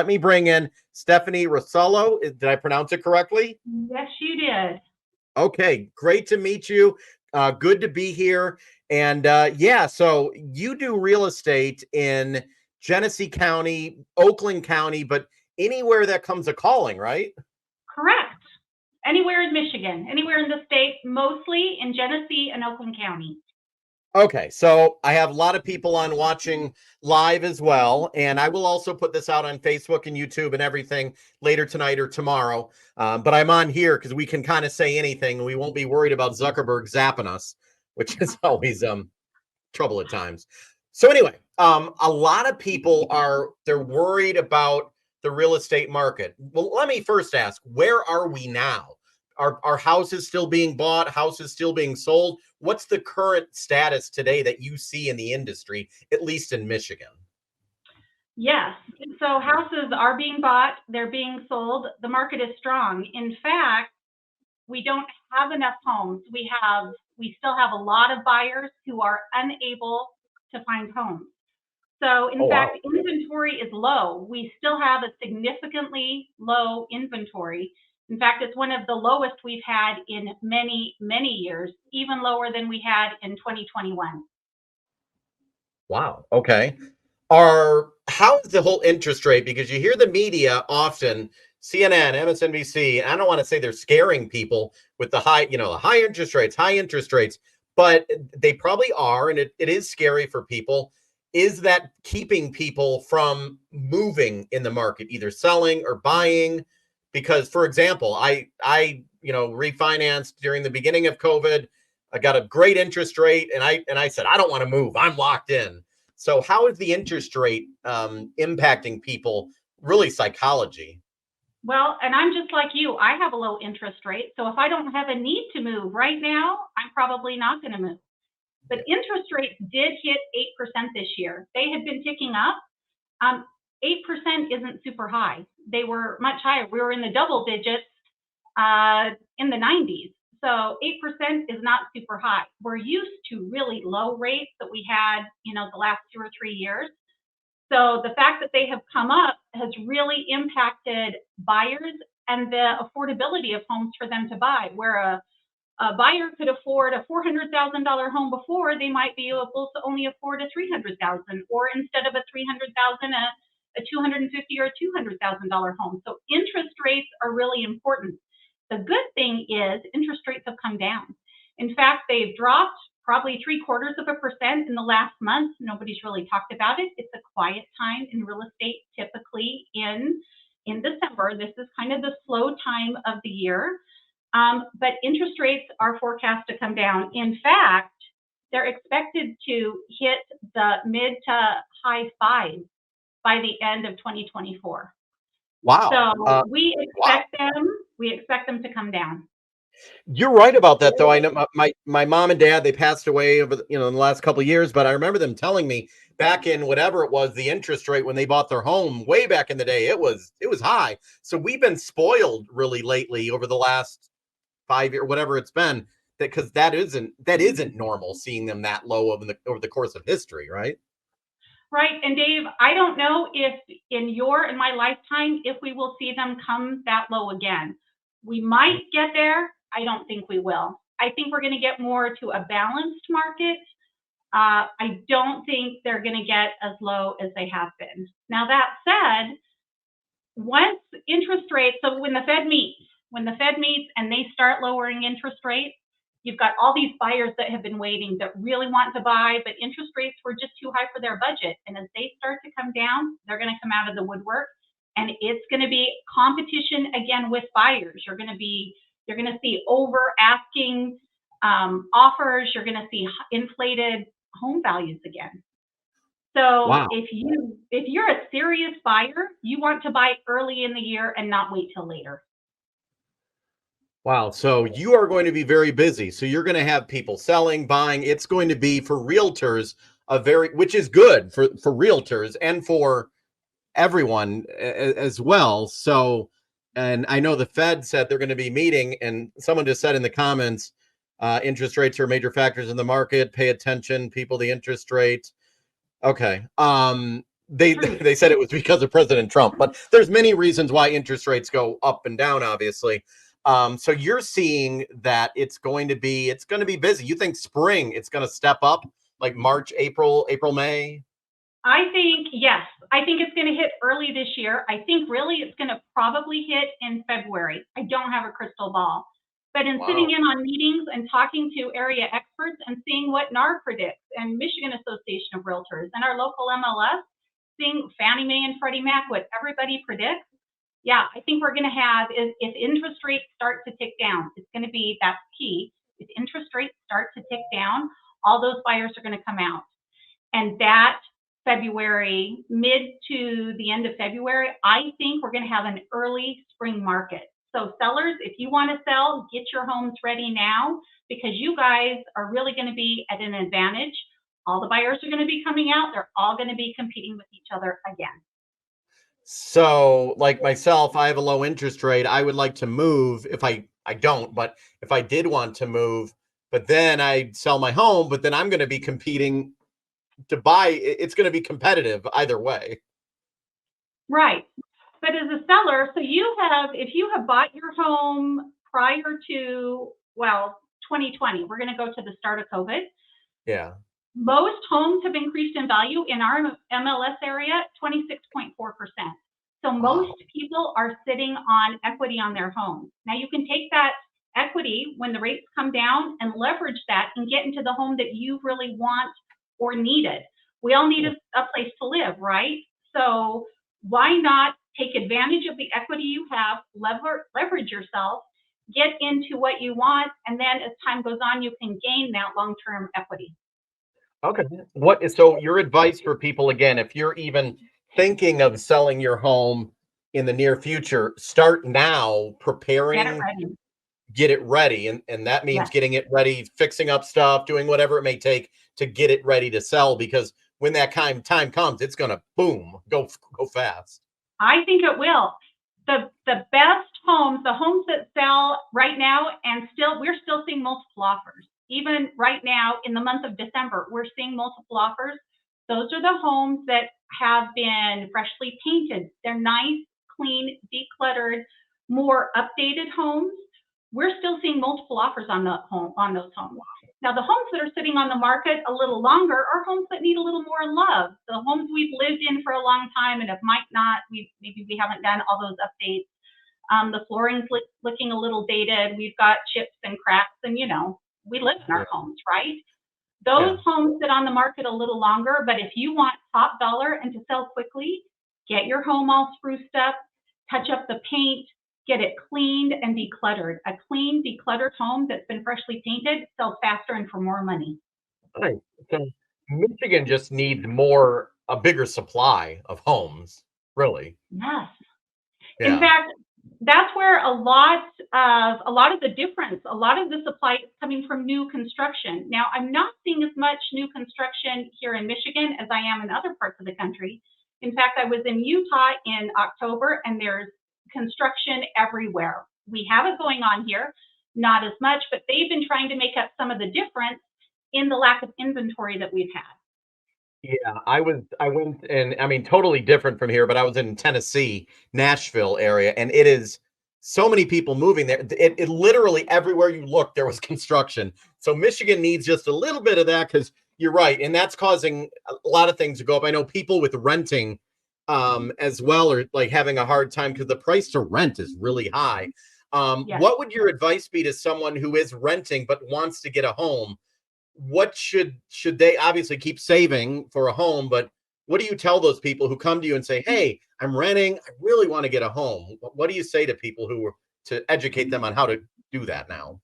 let me bring in Stephanie Rosello. Did I pronounce it correctly? Yes, you did. Okay, great to meet you. Good to be here. And so you do real estate in Genesee County, Oakland County, but anywhere that comes a calling, right? Correct. Anywhere in Michigan, anywhere in the state, mostly in Genesee and Oakland County. Okay, so I have a lot of people on watching live as well, and I will also put this out on Facebook and YouTube and everything later tonight or tomorrow. But I'm on here because we can kind of say anything. We won't be worried about Zuckerberg zapping us, which is always trouble at times. So anyway, a lot of people they're worried about the real estate market. Well, let me first ask, where are we now? Are houses still being bought? Houses still being sold? What's the current status today that you see in the industry, at least in Michigan? Yes. So houses are being bought, they're being sold. The market is strong. In fact, we don't have enough homes. We still have a lot of buyers who are unable to find homes. So Oh in wow. fact, inventory is low. We still have a significantly low inventory. In fact, it's one of the lowest we've had in many, many years, even lower than we had in 2021. Wow. Okay. How is the whole interest rate? Because you hear the media often, CNN, MSNBC. I don't want to say they're scaring people with the high interest rates, but they probably are, and it is scary for people. Is that keeping people from moving in the market, either selling or buying? Because, for example, I refinanced during the beginning of COVID. I got a great interest rate, and I said I don't want to move. I'm locked in. So how is the interest rate impacting people? Really, psychology. Well, and I'm just like you. I have a low interest rate. So if I don't have a need to move right now, I'm probably not going to move. But interest rates did hit 8% this year. They had been ticking up. 8% isn't super high. They were much higher. We were in the double digits in the 90s. So 8% is not super high. We're used to really low rates that we had, the last 2 or 3 years. So the fact that they have come up has really impacted buyers and the affordability of homes for them to buy. Where a buyer could afford a $400,000 home before, they might be able to only afford a $300,000, or instead of a $300,000, a $250,000 or $200,000 home. So interest rates are really important. The good thing is interest rates have come down. In fact, they've dropped probably 0.75% in the last month. Nobody's really talked about it. It's a quiet time in real estate, typically in December. This is kind of the slow time of the year. But interest rates are forecast to come down. In fact, they're expected to hit the mid to high fives by the end of 2024. Wow. So we expect them to come down. You're right about that, though. I know my mom and dad, they passed away over in the last couple of years, but I remember them telling me back in whatever it was, the interest rate when they bought their home way back in the day, it was high. So we've been spoiled really lately over the last 5 years, whatever it's been, because that isn't normal, seeing them that low over the course of history, right? Right. And Dave, I don't know if in my lifetime, if we will see them come that low again. We might get there. I don't think we will. I think we're going to get more to a balanced market. I don't think they're going to get as low as they have been. Now, that said, once interest rates, so when the Fed meets and they start lowering interest rates, you've got all these buyers that have been waiting that really want to buy, but interest rates were just too high for their budget. And as they start to come down, they're going to come out of the woodwork, and it's going to be competition again with buyers. You're going to see over asking offers. You're going to see inflated home values again. So Wow. if you're a serious buyer, you want to buy early in the year and not wait till later. Wow. So you are going to be very busy. So you're going to have people selling, buying. It's going to be for realtors which is good for realtors and for everyone as well. So, and I know the Fed said they're going to be meeting, and someone just said in the comments, interest rates are major factors in the market. Pay attention, people, the interest rate. Okay. they Truth. they said it was because of President Trump, but there's many reasons why interest rates go up and down, obviously. So you're seeing that it's going to be busy. You think spring it's going to step up like March, April, May? I think, yes, I think it's going to hit early this year. I think really it's going to probably hit in February. I don't have a crystal ball. But in sitting Wow. in on meetings and talking to area experts and seeing what NAR predicts and Michigan Association of Realtors and our local MLS, seeing Fannie Mae and Freddie Mac, what everybody predicts, yeah, I think we're going to have, if interest rates start to tick down, it's going to be, that's key. If interest rates start to tick down, all those buyers are going to come out. And that February, mid to the end of February, I think we're going to have an early spring market. So sellers, if you want to sell, get your homes ready now, because you guys are really going to be at an advantage. All the buyers are going to be coming out. They're all going to be competing with each other again. So, like myself, I have a low interest rate. I would like to move if I don't, but if I did want to move, but then I sell my home, but then I'm going to be competing to buy. It's going to be competitive either way. Right. But as a seller, so if you have bought your home prior to, well, 2020, we're going to go to the start of COVID. Yeah. Most homes have increased in value in our MLS area, 26.4%. So most Wow. people are sitting on equity on their homes. Now you can take that equity when the rates come down and leverage that and get into the home that you really want or needed. We all need a place to live, right? So why not take advantage of the equity you have, leverage yourself, get into what you want, and then as time goes on, you can gain that long-term equity. Okay. So your advice for people again, if you're even thinking of selling your home in the near future, start now Get it preparing, ready. get it ready. And that means Yes. getting it ready, fixing up stuff, doing whatever it may take to get it ready to sell, because when that time comes, it's gonna boom, go fast. I think it will. The best homes, the homes that sell right now, and we're still seeing multiple offers. Even right now in the month of December, we're seeing multiple offers. Those are the homes that have been freshly painted. They're nice, clean, decluttered, more updated homes. We're still seeing multiple offers on those homes. Now, the homes that are sitting on the market a little longer are homes that need a little more love. The homes we've lived in for a long time and might not, maybe we haven't done all those updates. The flooring's looking a little dated. We've got chips and cracks, and we live in Yeah. our homes, right? Yeah. Those homes sit on the market a little longer, but if you want top dollar and to sell quickly, get your home all spruced up, touch up the paint, get it cleaned and decluttered. A clean, decluttered home that's been freshly painted sells faster and for more money. Right. So Michigan just needs a bigger supply of homes, really. Yes. In Yeah. fact, that's where a lot of the difference, a lot of the supply is coming from new construction. Now, I'm not seeing as much new construction here in Michigan as I am in other parts of the country. In fact, I was in Utah in October, and there's construction everywhere. We have it going on here, not as much, but they've been trying to make up some of the difference in the lack of inventory that we've had. Yeah, I went, and I mean totally different from here, but I was in Tennessee, Nashville area, and it is so many people moving there. It literally everywhere you look there was construction. So Michigan needs just a little bit of that, because you're right, and that's causing a lot of things to go up. I know people with renting as well are like having a hard time because the price to rent is really high. Yes. What would your advice be to someone who is renting but wants to get a home? What should they obviously keep saving for a home, but what do you tell those people who come to you and say, "Hey, I'm renting, I really want to get a home." What do you say to people who to educate them on how to do that now?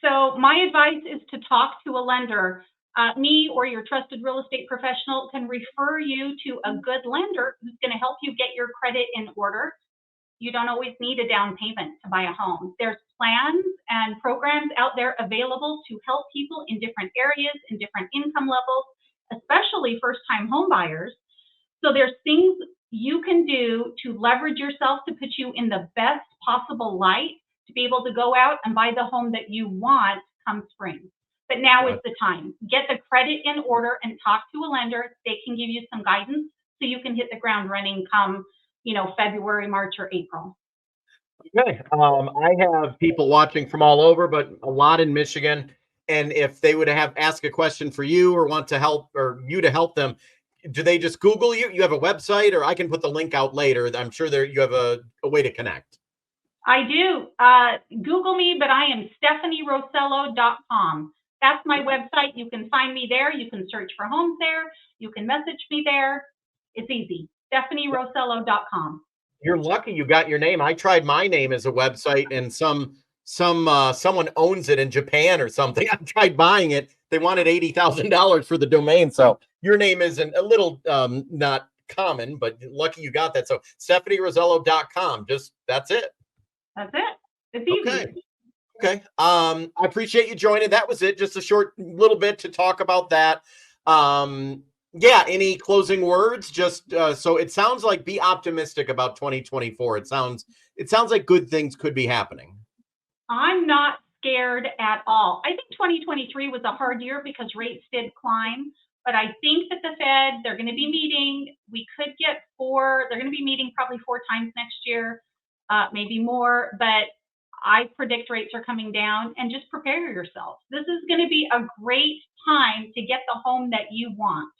So my advice is to talk to a lender. Me or your trusted real estate professional can refer you to a good lender who's going to help you get your credit in order. You don't always need a down payment to buy a home. There's plans and programs out there available to help people in different areas, in different income levels, especially first-time home buyers. So there's things you can do to leverage yourself to put you in the best possible light to be able to go out and buy the home that you want come spring. But now is Uh, the time. Get the credit in order and talk to a lender. They can give you some guidance so you can hit the ground running come, February, March, or April. Okay. I have people watching from all over, but a lot in Michigan. And if they would have ask a question for you or want to help or you to help them, do they just Google you? You have a website, or I can put the link out later. I'm sure there you have a way to connect. I do. Google me, but I am StephanieRosello.com. That's my website. You can find me there. You can search for homes there. You can message me there. It's easy. StephanieRosello.com. You're lucky you got your name. I tried my name as a website, and someone owns it in Japan or something. I tried buying it. They wanted $80,000 for the domain. So your name isn't a little not common, but lucky you got that. So StephanieRosello.com. Just that's it. That's it. It's Okay. easy. Okay. I appreciate you joining. That was it. Just a short little bit to talk about that. Yeah. Any closing words? Just so it sounds like be optimistic about 2024. It sounds like good things could be happening. I'm not scared at all. I think 2023 was a hard year because rates did climb, but I think that the Fed, they're going to be meeting. We could get they're going to be meeting probably 4 times next year, maybe more, but I predict rates are coming down, and just prepare yourself. This is going to be a great time to get the home that you want.